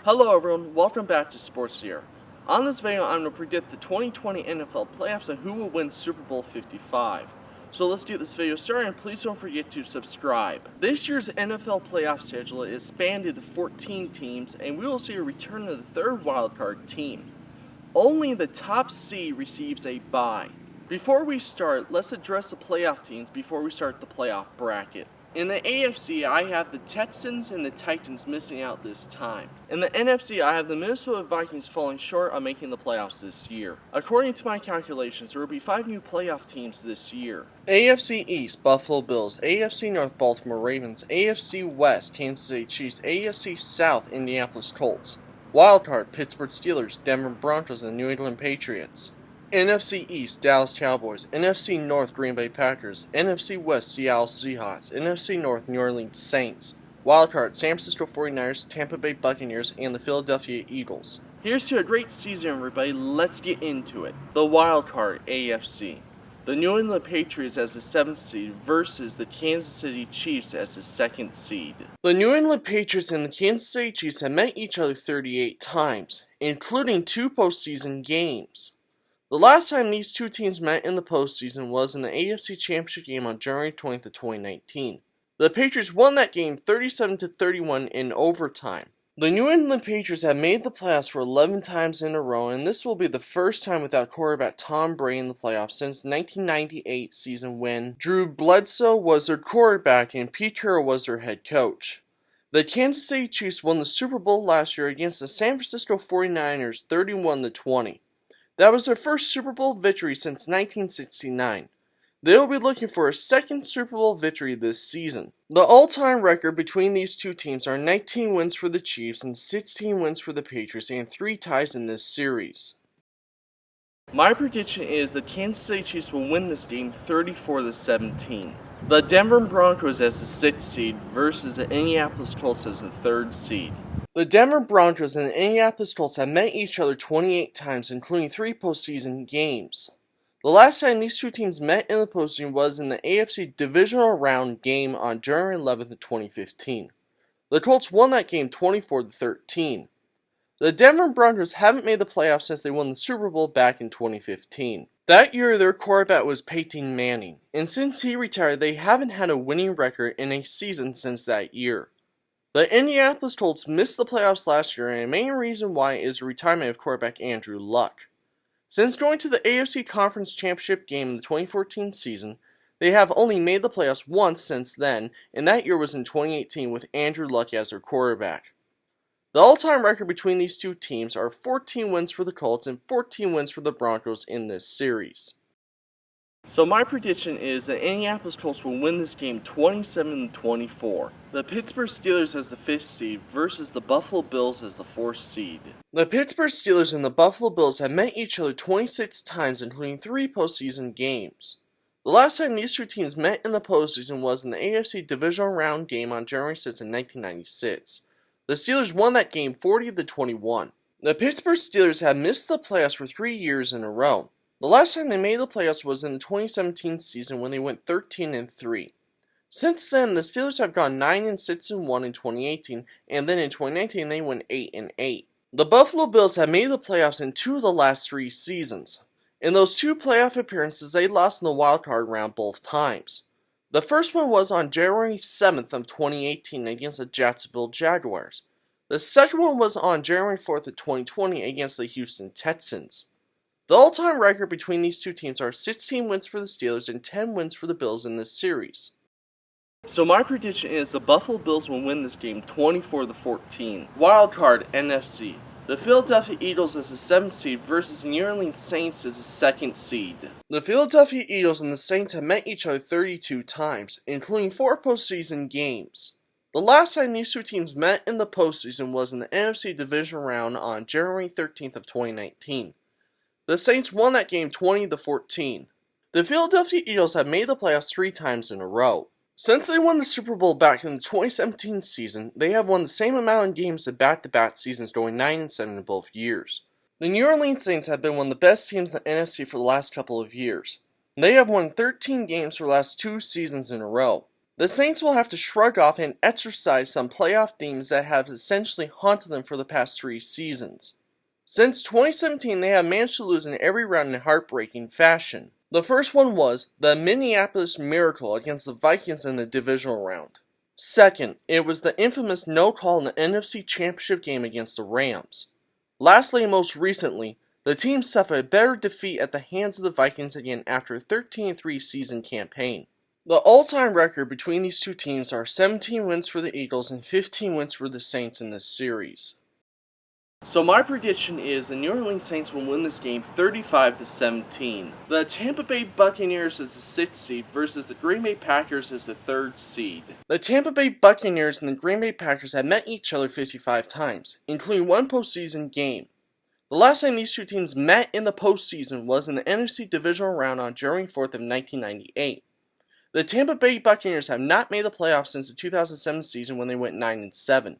Hello everyone, welcome back to Sports Year. On this video, I'm going to predict the 2020 NFL playoffs and who will win Super Bowl 55. So let's get this video started, and please don't forget to subscribe. This year's NFL playoff schedule is expanded to 14 teams, and we will see a return of the third wildcard team. Only the top seed receives a bye. Before we start, let's address the playoff teams before we start the playoff bracket. In the AFC, I have the Texans and the Titans missing out this time. In the NFC, I have the Minnesota Vikings falling short on making the playoffs this year. According to my calculations, there will be 5 new playoff teams this year. AFC East, Buffalo Bills. AFC North, Baltimore Ravens. AFC West, Kansas City Chiefs. AFC South, Indianapolis Colts. Wildcard, Pittsburgh Steelers, Denver Broncos, and New England Patriots. NFC East, Dallas Cowboys. NFC North, Green Bay Packers. NFC West, Seattle Seahawks. NFC North, New Orleans Saints. Wildcard, San Francisco 49ers, Tampa Bay Buccaneers, and the Philadelphia Eagles. Here's to a great season, everybody. Let's get into it. The wildcard, AFC. The New England Patriots as the 7th seed versus the Kansas City Chiefs as the 2nd seed. The New England Patriots and the Kansas City Chiefs have met each other 38 times, including 2 postseason games. The last time these two teams met in the postseason was in the AFC Championship game on January 20th of 2019. The Patriots won that game 37-31 in overtime. The New England Patriots have made the playoffs for 11 times in a row, and this will be the first time without quarterback Tom Brady in the playoffs since the 1998 season when Drew Bledsoe was their quarterback and Pete Carroll was their head coach. The Kansas City Chiefs won the Super Bowl last year against the San Francisco 49ers 31-20. That was their first Super Bowl victory since 1969. They will be looking for a second Super Bowl victory this season. The all-time record between these two teams are 19 wins for the Chiefs and 16 wins for the Patriots and 3 ties in this series. My prediction is the Kansas City Chiefs will win this game 34-17. The Denver Broncos as the 6th seed versus the Indianapolis Colts as the 3rd seed. The Denver Broncos and the Indianapolis Colts have met each other 28 times, including 3 postseason games. The last time these two teams met in the postseason was in the AFC Divisional Round game on January 11th of 2015. The Colts won that game 24-13. The Denver Broncos haven't made the playoffs since they won the Super Bowl back in 2015. That year, their quarterback was Peyton Manning, and since he retired, they haven't had a winning record in a season since that year. The Indianapolis Colts missed the playoffs last year, and a main reason why is the retirement of quarterback Andrew Luck. Since going to the AFC Conference Championship game in the 2014 season, they have only made the playoffs once since then, and that year was in 2018 with Andrew Luck as their quarterback. The all-time record between these two teams are 14 wins for the Colts and 14 wins for the Broncos in this series. So my prediction is that Indianapolis Colts will win this game 27-24. The Pittsburgh Steelers as the 5th seed versus the Buffalo Bills as the 4th seed. The Pittsburgh Steelers and the Buffalo Bills have met each other 26 times, including 3 postseason games. The last time these two teams met in the postseason was in the AFC Divisional Round game on January 6th in 1996. The Steelers won that game 40-21. The Pittsburgh Steelers have missed the playoffs for 3 years in a row. The last time they made the playoffs was in the 2017 season when they went 13-3. Since then, the Steelers have gone 9-6-1 in 2018, and then in 2019 they went 8-8. The Buffalo Bills have made the playoffs in 2 of the last 3 seasons. In those 2 playoff appearances, they lost in the wildcard round both times. The first one was on January 7th of 2018 against the Jacksonville Jaguars. The second one was on January 4th of 2020 against the Houston Texans. The all-time record between these two teams are 16 wins for the Steelers and 10 wins for the Bills in this series. So my prediction is the Buffalo Bills will win this game 24-14. Wildcard NFC. The Philadelphia Eagles as the 7th seed versus the New Orleans Saints as the 2nd seed. The Philadelphia Eagles and the Saints have met each other 32 times, including 4 postseason games. The last time these two teams met in the postseason was in the NFC Division Round on January 13th of 2019. The Saints won that game 20-14. The Philadelphia Eagles have made the playoffs 3 times in a row. Since they won the Super Bowl back in the 2017 season, they have won the same amount of games in back-to-back seasons, going 9-7 in both years. The New Orleans Saints have been one of the best teams in the NFC for the last couple of years. They have won 13 games for the last 2 seasons in a row. The Saints will have to shrug off and exercise some playoff themes that have essentially haunted them for the past 3 seasons. Since 2017, they have managed to lose in every round in heartbreaking fashion. The first one was the Minneapolis Miracle against the Vikings in the divisional round. Second, it was the infamous no call in the NFC Championship game against the Rams. Lastly and most recently, the team suffered a bitter defeat at the hands of the Vikings again after a 13-3 season campaign. The all-time record between these two teams are 17 wins for the Eagles and 15 wins for the Saints in this series. So my prediction is the New Orleans Saints will win this game 35-17. The Tampa Bay Buccaneers is the 6th seed versus the Green Bay Packers is the 3rd seed. The Tampa Bay Buccaneers and the Green Bay Packers have met each other 55 times, including one postseason game. The last time these two teams met in the postseason was in the NFC Divisional Round on January 4th of 1998. The Tampa Bay Buccaneers have not made the playoffs since the 2007 season when they went 9-7.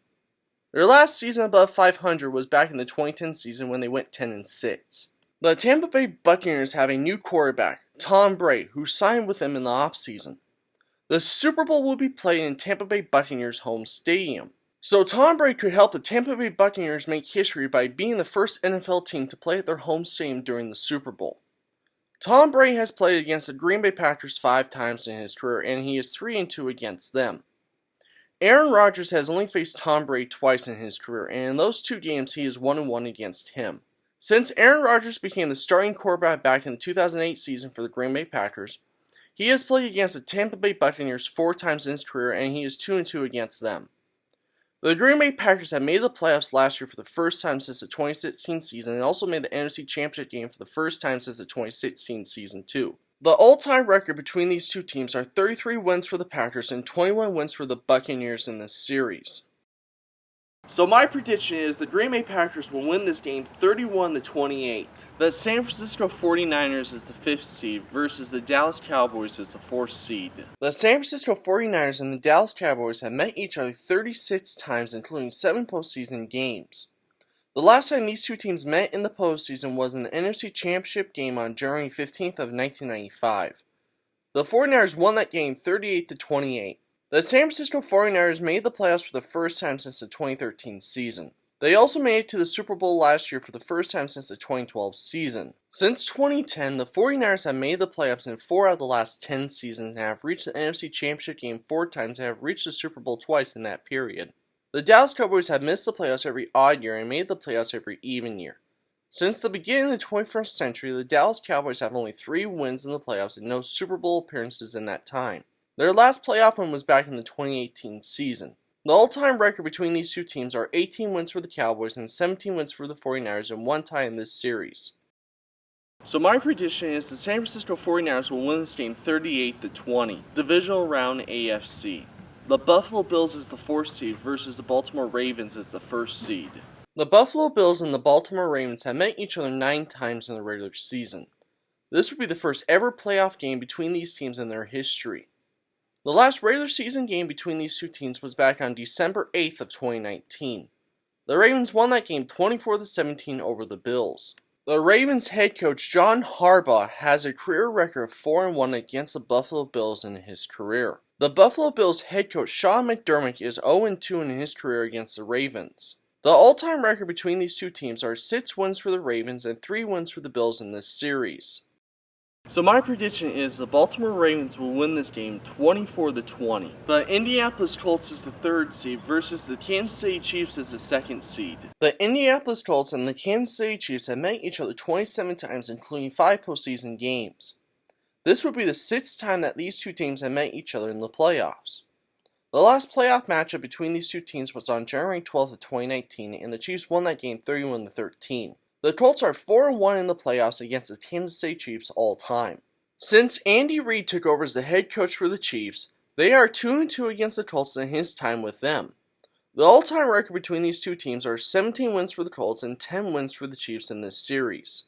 Their last season above 500 was back in the 2010 season when they went 10-6. The Tampa Bay Buccaneers have a new quarterback, Tom Brady, who signed with them in the offseason. The Super Bowl will be played in Tampa Bay Buccaneers' home stadium. So Tom Brady could help the Tampa Bay Buccaneers make history by being the first NFL team to play at their home stadium during the Super Bowl. Tom Brady has played against the Green Bay Packers 5 times in his career, and he is 3-2 against them. Aaron Rodgers has only faced Tom Brady twice in his career, and in those 2 games he is 1-1 against him. Since Aaron Rodgers became the starting quarterback back in the 2008 season for the Green Bay Packers, he has played against the Tampa Bay Buccaneers 4 times in his career, and he is 2-2 against them. The Green Bay Packers have made the playoffs last year for the first time since the 2016 season and also made the NFC Championship game for the first time since the 2016 season too. The all-time record between these two teams are 33 wins for the Packers and 21 wins for the Buccaneers in this series. So my prediction is the Green Bay Packers will win this game 31-28. The San Francisco 49ers is the 5th seed versus the Dallas Cowboys is the 4th seed. The San Francisco 49ers and the Dallas Cowboys have met each other 36 times, including 7 postseason games. The last time these two teams met in the postseason was in the NFC Championship game on January 15th of 1995. The 49ers won that game 38-28. The San Francisco 49ers made the playoffs for the first time since the 2013 season. They also made it to the Super Bowl last year for the first time since the 2012 season. Since 2010, the 49ers have made the playoffs in 4 out of the last 10 seasons and have reached the NFC Championship game 4 times and have reached the Super Bowl twice in that period. The Dallas Cowboys have missed the playoffs every odd year and made the playoffs every even year. Since the beginning of the 21st century, the Dallas Cowboys have only 3 wins in the playoffs and no Super Bowl appearances in that time. Their last playoff win was back in the 2018 season. The all-time record between these two teams are 18 wins for the Cowboys and 17 wins for the 49ers and 1 tie in this series. So my prediction is the San Francisco 49ers will win this game 38-20. Divisional round AFC. The Buffalo Bills is the 4th seed versus the Baltimore Ravens as the 1st seed. The Buffalo Bills and the Baltimore Ravens have met each other 9 times in the regular season. This would be the first ever playoff game between these teams in their history. The last regular season game between these two teams was back on December 8th of 2019. The Ravens won that game 24-17 over the Bills. The Ravens head coach John Harbaugh has a career record of 4-1 against the Buffalo Bills in his career. The Buffalo Bills head coach Sean McDermott is 0-2 in his career against the Ravens. The all-time record between these two teams are 6 wins for the Ravens and 3 wins for the Bills in this series. So my prediction is the Baltimore Ravens will win this game 24-20. The Indianapolis Colts is the 3rd seed versus the Kansas City Chiefs as the 2nd seed. The Indianapolis Colts and the Kansas City Chiefs have met each other 27 times, including 5 postseason games. This would be the 6th time that these two teams have met each other in the playoffs. The last playoff matchup between these two teams was on January 12th of 2019, and the Chiefs won that game 31-13. The Colts are 4-1 in the playoffs against the Kansas City Chiefs all time. Since Andy Reid took over as the head coach for the Chiefs, they are 2-2 against the Colts in his time with them. The all-time record between these two teams are 17 wins for the Colts and 10 wins for the Chiefs in this series.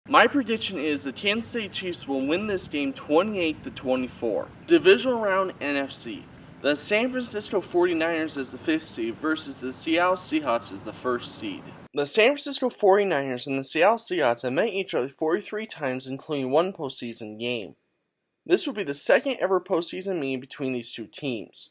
My prediction is the Kansas City Chiefs will win this game 28-24. Divisional round NFC. The San Francisco 49ers is the 5th seed versus the Seattle Seahawks is the 1st seed. The San Francisco 49ers and the Seattle Seahawks have met each other 43 times, including 1 postseason game. This would be the second ever postseason meeting between these two teams.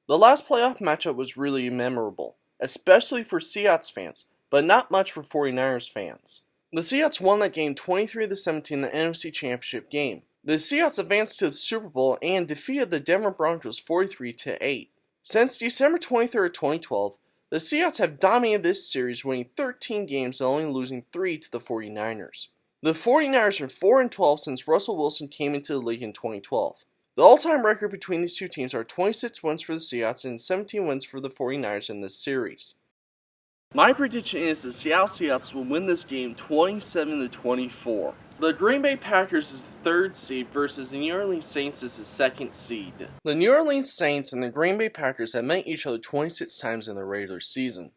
The last playoff matchup was really memorable, especially for Seahawks fans, but not much for 49ers fans. The Seahawks won that game 23-17 in the NFC Championship game. The Seahawks advanced to the Super Bowl and defeated the Denver Broncos 43-8. Since December 23, 2012, the Seahawks have dominated this series, winning 13 games and only losing 3 to the 49ers. The 49ers are 4-12 since Russell Wilson came into the league in 2012. The all-time record between these two teams are 26 wins for the Seahawks and 17 wins for the 49ers in this series. My prediction is the Seattle Seahawks will win this game 27-24. The Green Bay Packers is the third seed versus the New Orleans Saints is the second seed. The New Orleans Saints and the Green Bay Packers have met each other 26 times in the regular season.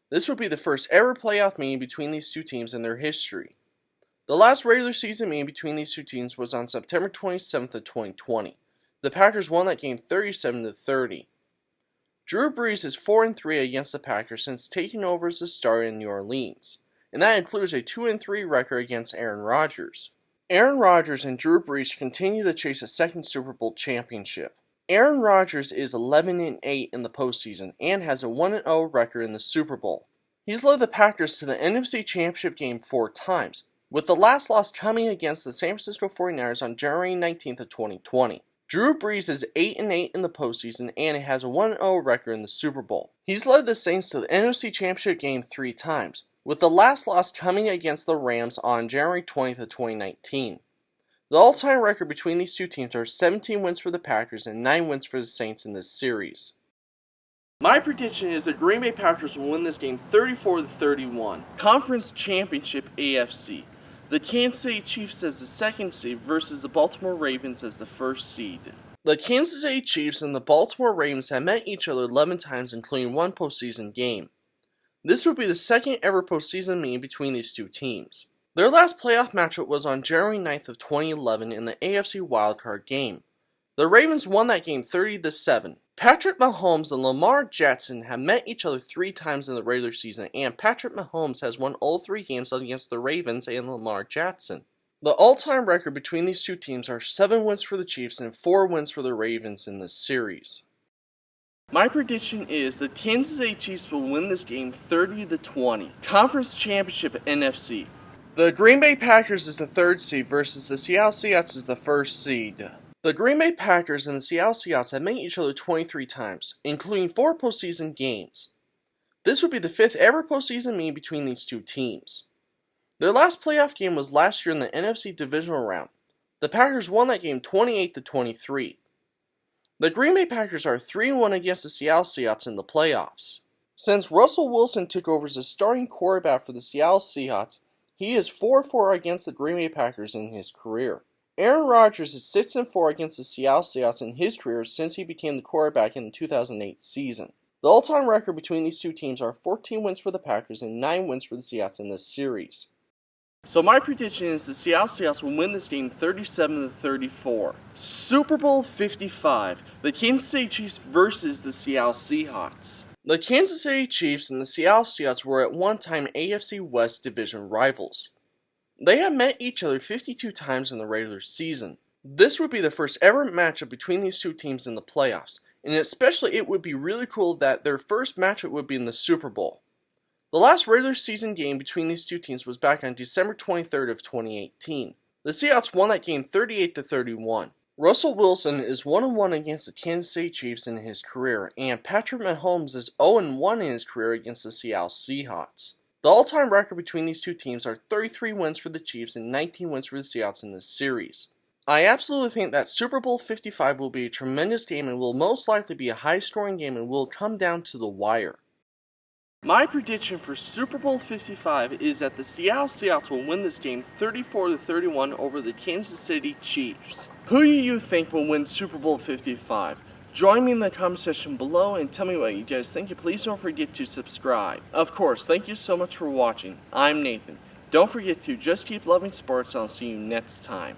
This would be the first ever playoff meeting between these two teams in their history. The last regular season meeting between these two teams was on September 27th of 2020. The Packers won that game 37-30. Drew Brees is 4-3 against the Packers since taking over as the starter in New Orleans, and that includes a 2-3 record against Aaron Rodgers. Aaron Rodgers and Drew Brees continue to chase a second Super Bowl championship. Aaron Rodgers is 11-8 in the postseason and has a 1-0 record in the Super Bowl. He's led the Packers to the NFC Championship game 4 times, with the last loss coming against the San Francisco 49ers on January 19th of 2020. Drew Brees is 8-8 in the postseason and has a 1-0 record in the Super Bowl. He's led the Saints to the NFC Championship game 3 times, with the last loss coming against the Rams on January 20th of 2019. The all-time record between these two teams are 17 wins for the Packers and 9 wins for the Saints in this series. My prediction is the Green Bay Packers will win this game 34-31. Conference Championship AFC. The Kansas City Chiefs as the second seed versus the Baltimore Ravens as the first seed. The Kansas City Chiefs and the Baltimore Ravens have met each other 11 times, including one postseason game. This would be the second ever postseason meeting between these two teams. Their last playoff matchup was on January 9th of 2011 in the AFC wildcard game. The Ravens won that game 30-7. Patrick Mahomes and Lamar Jackson have met each other 3 times in the regular season, and Patrick Mahomes has won all 3 games against the Ravens and Lamar Jackson. The all-time record between these two teams are 7 wins for the Chiefs and 4 wins for the Ravens in this series. My prediction is the Kansas City Chiefs will win this game 30-20. Conference Championship NFC. The Green Bay Packers is the third seed versus the Seattle Seahawks is the first seed. The Green Bay Packers and the Seattle Seahawks have met each other 23 times, including 4 postseason games. This would be the 5th ever postseason meeting between these two teams. Their last playoff game was last year in the NFC Divisional Round. The Packers won that game 28-23. The Green Bay Packers are 3-1 against the Seattle Seahawks in the playoffs. Since Russell Wilson took over as the starting quarterback for the Seattle Seahawks, he is 4-4 against the Green Bay Packers in his career. Aaron Rodgers is 6-4 against the Seattle Seahawks in his career since he became the quarterback in the 2008 season. The all-time record between these two teams are 14 wins for the Packers and 9 wins for the Seahawks in this series. So my prediction is the Seattle Seahawks will win this game 37-34. Super Bowl 55, the Kansas City Chiefs versus the Seattle Seahawks. The Kansas City Chiefs and the Seattle Seahawks were at one time AFC West division rivals. They have met each other 52 times in the regular season. This would be the first ever matchup between these two teams in the playoffs, and especially it would be really cool that their first matchup would be in the Super Bowl. The last regular season game between these two teams was back on December 23rd of 2018. The Seahawks won that game 38-31. Russell Wilson is 1-1 against the Kansas City Chiefs in his career, and Patrick Mahomes is 0-1 in his career against the Seattle Seahawks. The all-time record between these two teams are 33 wins for the Chiefs and 19 wins for the Seahawks in this series. I absolutely think that Super Bowl 55 will be a tremendous game and will most likely be a high-scoring game and will come down to the wire. My prediction for Super Bowl 55 is that the Seattle Seahawks will win this game 34-31 over the Kansas City Chiefs. Who do you think will win Super Bowl 55? Join me in the comment section below and tell me what you guys think, and please don't forget to subscribe. Of course, thank you so much for watching. I'm Nathan. Don't forget to just keep loving sports, and I'll see you next time.